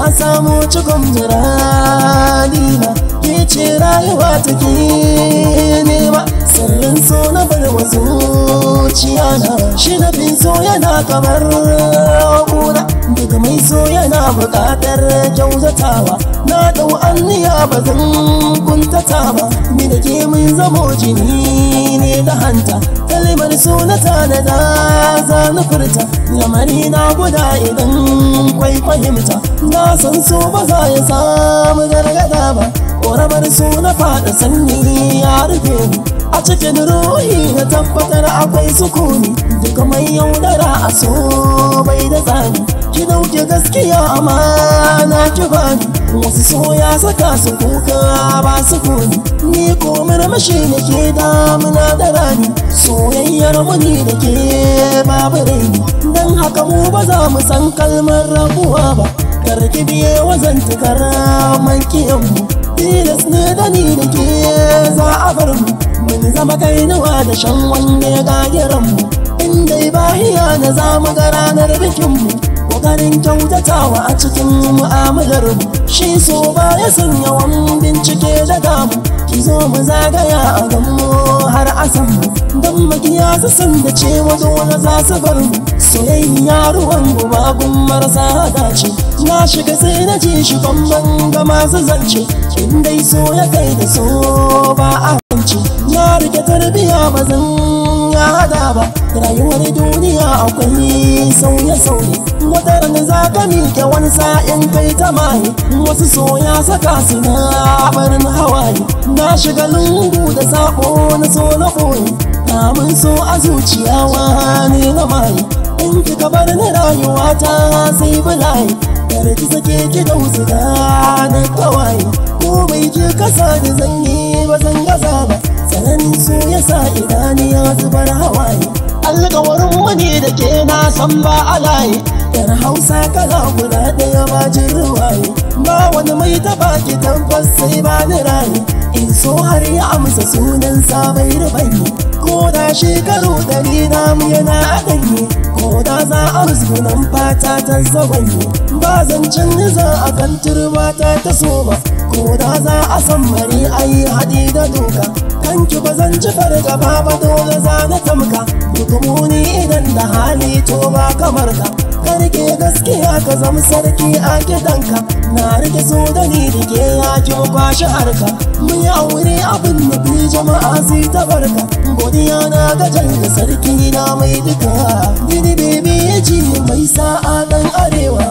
a samu cikon muradina. Ke ce rayuwa take nema, sirrin so na bar wa zuciya na. Shi na fin so yana kamar kuna, daga mai so yana buƙatar kyautatawa. Na ɗau anniya ba zan kuntata ba, ni da ke mun zamo jini ne da hanta. Kalmar so na tanada za na furta, lamari na guda idan kwai fahimta. Na san so ba za ya samu gargada ba, ƙoramar so na faɗa sanyi ya rufe ni. A cikin ruhi na tabbatar akwai sukuni, duka mai yaudara a so bai da tsani. Ki dauke gaskiya amana ki bani, wasu so ya saka su kuka ba su kuni. Ni ko murmushi da ke damuna da rani, soyayyar muni da ke babu raini. Dan haka mu ba za mu san kalmar rabuwa ba, kar ki biye wazantukar makiyanmu. Tilas ne da ni da ke za a bar mu, mun zama kainuwa da shan wanda ya gage ranmu. In dai bahiya na za mu ga ranar bikinmu, ƙoƙarin kyautatawa a cikin mu'amalarmu. Shi so ba ya san yawan bincike da damu, ki zo mu zagaya a ganmu har a san mu. Don makiya su san da cewa dole za su bar mu, soyayya ruwan gubagun marasa dace. Na shiga sai na ji shi bamban ga masu zance, in dai so ya kai da so ba a zance. Na rike tarbiya ba zan hada ba, rayuwar duniya akwai sauye-sauye. Wata rana za ka miƙe wani sa'in kai ta maye, wasu so ya saka su na barin hawaye. Na shiga lungu da sako na so na koyi, namun so a zuciya wani na maye. In kika bar ni rayuwa ta sai bulaye, kar ki sake ki dausu da na kawaye. Ko bai ke kasa da zan yi ba zan gaza ba, tsananin so ya sa idaniya zubar hawaye. Alƙawarin wani da ke na san ba alaye, yar Hausa kala guda ɗaya ba jin ruwaye. Ba wani mai taɓa ki tabbas sai ba ni raye, in so har ya amsa sunan sa bai rubanye. Ko da shekaru 100 namu yana a ganye, ko da za a musgunan fata ta zagwanye. Ba zancen za a kan turba ta so ba, ko da za a san mari ayi haɗi da doka. Kanki ba zan ci fargaba ba, dole za na tamka. Hukumuni idan da hali to ba kamar ka, ka rike gaskiya ka zama sarki a gidanka. Na rike so da ni da ke yaki kwashe harka, mu yi aure abin nufi jama'a sai ta barka. Godiya na gajar da sarki na mai duka, gini bebe ya ji mai sa'a dan arewa.